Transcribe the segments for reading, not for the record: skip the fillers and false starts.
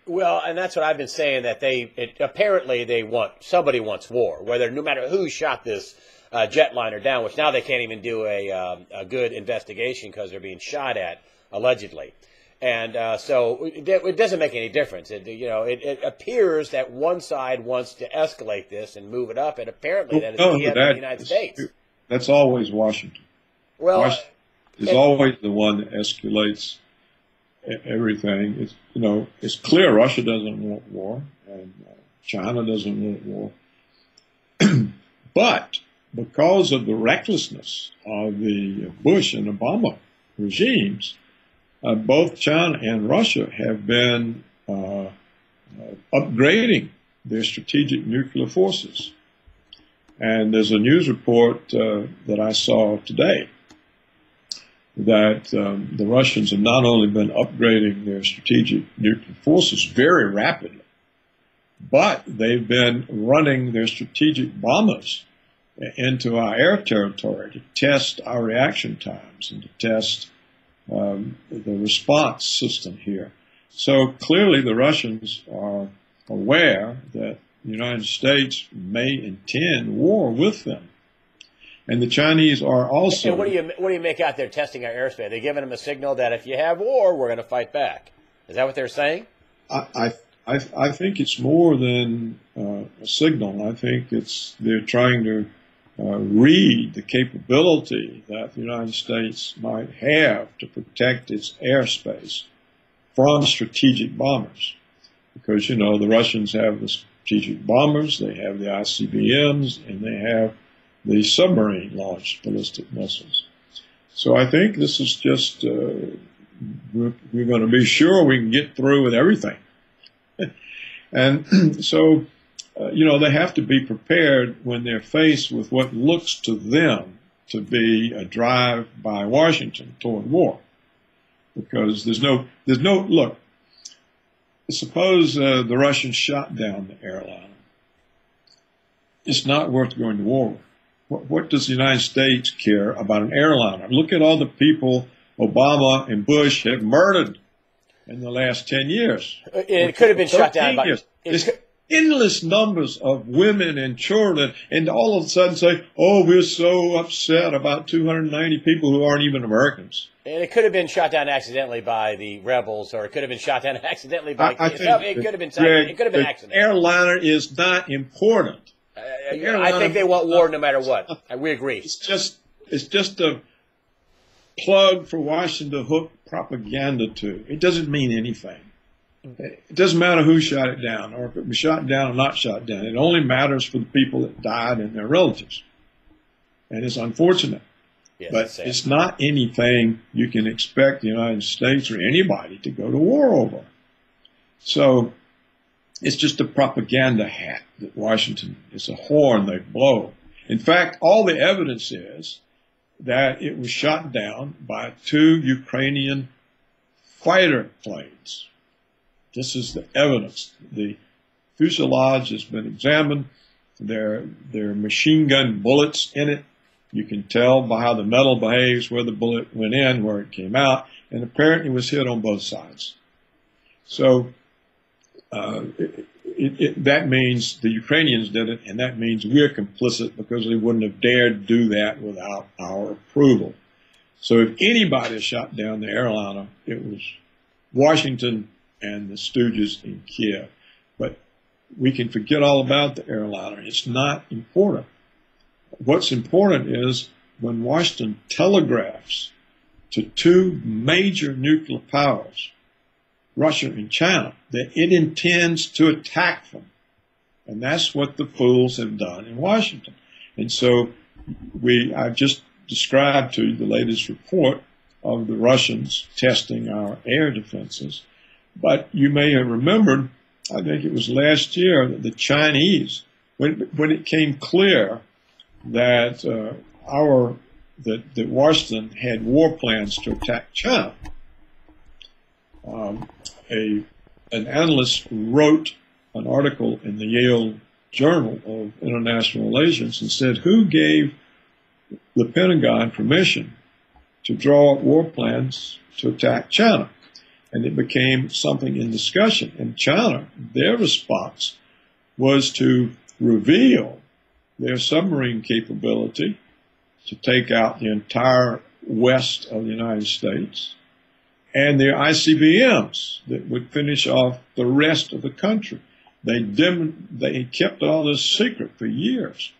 Well, and that's what I've been saying, that apparently somebody wants war, whether no matter who shot this jetliner down, which now they can't even do a good investigation because they're being shot at allegedly. And so it doesn't make any difference. It appears that one side wants to escalate this and move it up, and apparently that is the United States. That's always Washington. Well, Washington is always the one that escalates everything. It's clear Russia doesn't want war, and China doesn't want war. But because of the recklessness of the Bush and Obama regimes, both China and Russia have been upgrading their strategic nuclear forces. And there's a news report that I saw today that the Russians have not only been upgrading their strategic nuclear forces very rapidly, but they've been running their strategic bombers into our air territory to test our reaction times and to test the response system here. So clearly the Russians are aware that the United States may intend war with them. And the Chinese are also... And what do you make out there testing our airspace? Are they giving them a signal that if you have war, we're going to fight back? Is that what they're saying? I think it's more than a signal. I think they're trying to read the capability that the United States might have to protect its airspace from strategic bombers. Because, the Russians have the strategic bombers, they have the ICBMs, and they have the submarine-launched ballistic missiles. So I think this is just, we're going to be sure we can get through with everything. And so, they have to be prepared when they're faced with what looks to them to be a drive by Washington toward war. Because there's no, look, suppose the Russians shot down the airliner. It's not worth going to war with. What does the United States care about an airliner? Look at all the people Obama and Bush have murdered in the last 10 years. It could have been shot down by... There's endless numbers of women and children, and all of a sudden say, oh, we're so upset about 290 people who aren't even Americans. And it could have been shot down accidentally by the rebels, or it could have been shot down accidentally by... it could have been an accident. Airliner is not important. I think they want war no matter what. We agree. It's just a plug for Washington to hook propaganda to. It doesn't mean anything. It doesn't matter who shot it down, or if it was shot down or not shot down. It only matters for the people that died and their relatives. And it's unfortunate. Yes, but it's not anything you can expect the United States or anybody to go to war over. So it's just a propaganda hat that Washington is a horn they blow. In fact, all the evidence is that it was shot down by 2 Ukrainian fighter planes. This is the evidence. The fuselage has been examined. There are machine gun bullets in it. You can tell by how the metal behaves where the bullet went in, where it came out, and apparently it was hit on both sides. So that means the Ukrainians did it, and that means we're complicit because they wouldn't have dared do that without our approval. So if anybody shot down the airliner, it was Washington and the stooges in Kiev. But we can forget all about the airliner. It's not important. What's important is when Washington telegraphs to 2 major nuclear powers, Russia and China, that it intends to attack them. And that's what the fools have done in Washington. And so I've just described to you the latest report of the Russians testing our air defenses. But you may have remembered, I think it was last year, that the Chinese, when it came clear that that Washington had war plans to attack China, an analyst wrote an article in the Yale Journal of International Relations and said, who gave the Pentagon permission to draw up war plans to attack China? and it became something in discussion. And China, their response was to reveal their submarine capability to take out the entire west of the United States, and their ICBMs that would finish off the rest of the country. They kept all this secret for years.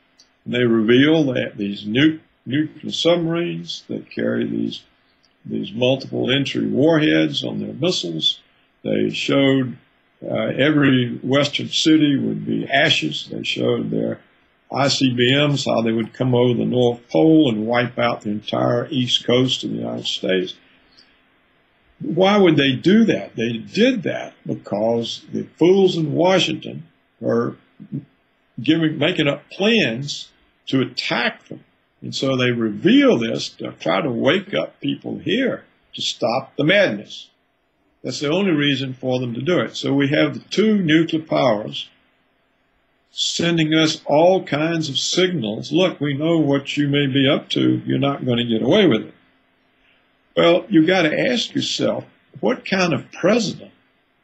And they revealed that these nuclear submarines that carry these multiple entry warheads on their missiles. They showed every western city would be ashes. They showed their ICBMs, how they would come over the North Pole and wipe out the entire east coast of the United States. Why would they do that? They did that because the fools in Washington were making up plans to attack them. And so they reveal this to try to wake up people here to stop the madness. That's the only reason for them to do it. So we have the two nuclear powers sending us all kinds of signals. Look, we know what you may be up to. You're not going to get away with it. Well, you got to ask yourself, what kind of president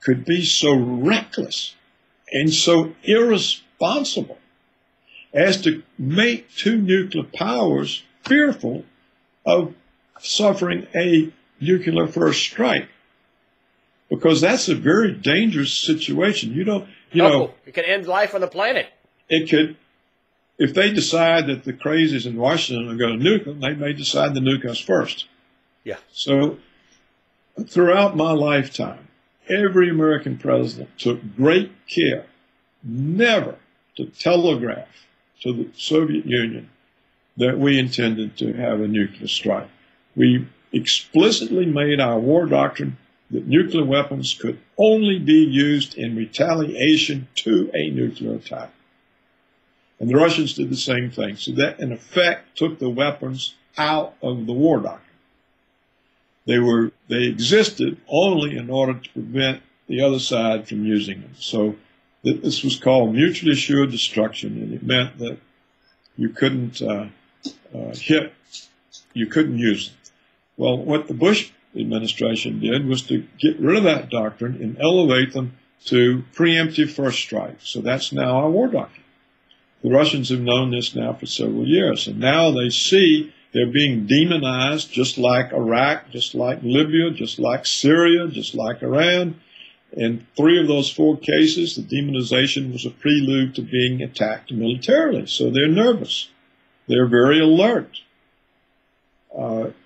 could be so reckless and so irresponsible as to make two nuclear powers fearful of suffering a nuclear first strike? Because that's a very dangerous situation. You know, it could end life on the planet. It could. If they decide that the crazies in Washington are going to nuke them, they may decide to nuke us first. Yeah. So throughout my lifetime, every American president took great care never to telegraph to the Soviet Union that we intended to have a nuclear strike. We explicitly made our war doctrine that nuclear weapons could only be used in retaliation to a nuclear attack. And the Russians did the same thing. So that, in effect, took the weapons out of the war doctrine. They existed only in order to prevent the other side from using them. So this was called mutually assured destruction, and it meant that you couldn't you couldn't use them. Well, what the Bush administration did was to get rid of that doctrine and elevate them to preemptive first strike. So that's now our war doctrine. The Russians have known this now for several years, and now they see they're being demonized, just like Iraq, just like Libya, just like Syria, just like Iran. In 3 of those 4 cases, the demonization was a prelude to being attacked militarily. So they're nervous. They're very alert.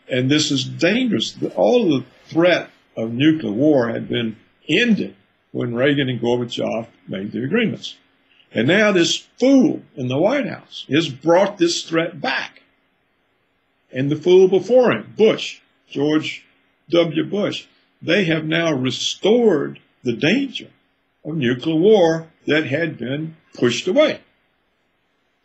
And this is dangerous. All of the threat of nuclear war had been ended when Reagan and Gorbachev made the agreements. And now this fool in the White House has brought this threat back. And the fool before him, Bush, George W. Bush, they have now restored the danger of nuclear war that had been pushed away.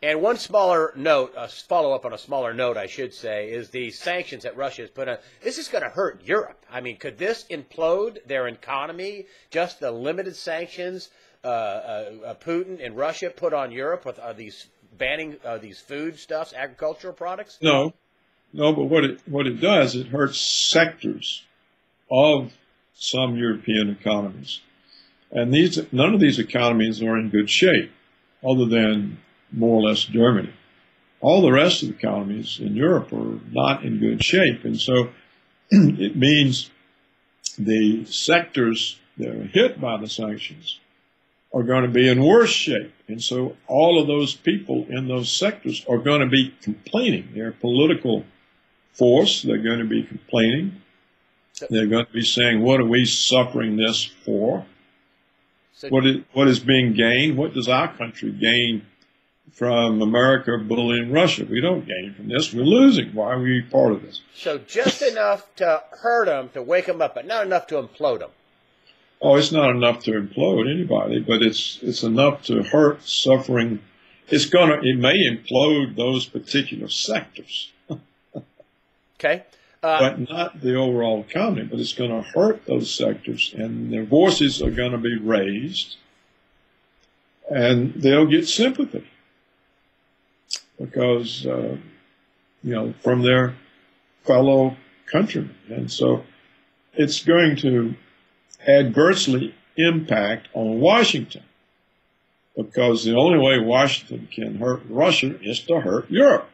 And one smaller note, a follow-up on a smaller note, I should say, is the sanctions that Russia has put on. This is going to hurt Europe. I mean, could this implode their economy? Just the limited sanctions Putin and Russia put on Europe with these banning these foodstuffs, agricultural products? No, but what it does, it hurts sectors of some European economies, and none of these economies are in good shape, other than more or less Germany. All the rest of the economies in Europe are not in good shape, and so it means the sectors that are hit by the sanctions are going to be in worse shape. And so all of those people in those sectors are going to be complaining. They're a political force. They're going to be complaining. They're going to be saying, what are we suffering this for? What is being gained? What does our country gain from America bullying Russia? We don't gain from this. We're losing. Why are we part of this? So just enough to hurt them, to wake them up, but not enough to implode them. Oh, it's not enough to implode anybody, but it's enough to hurt suffering. It may implode those particular sectors. Okay. But not the overall economy, but it's going to hurt those sectors, and their voices are going to be raised, and they'll get sympathy because, from their fellow countrymen. And so it's going to adversely impact on Washington, because the only way Washington can hurt Russia is to hurt Europe.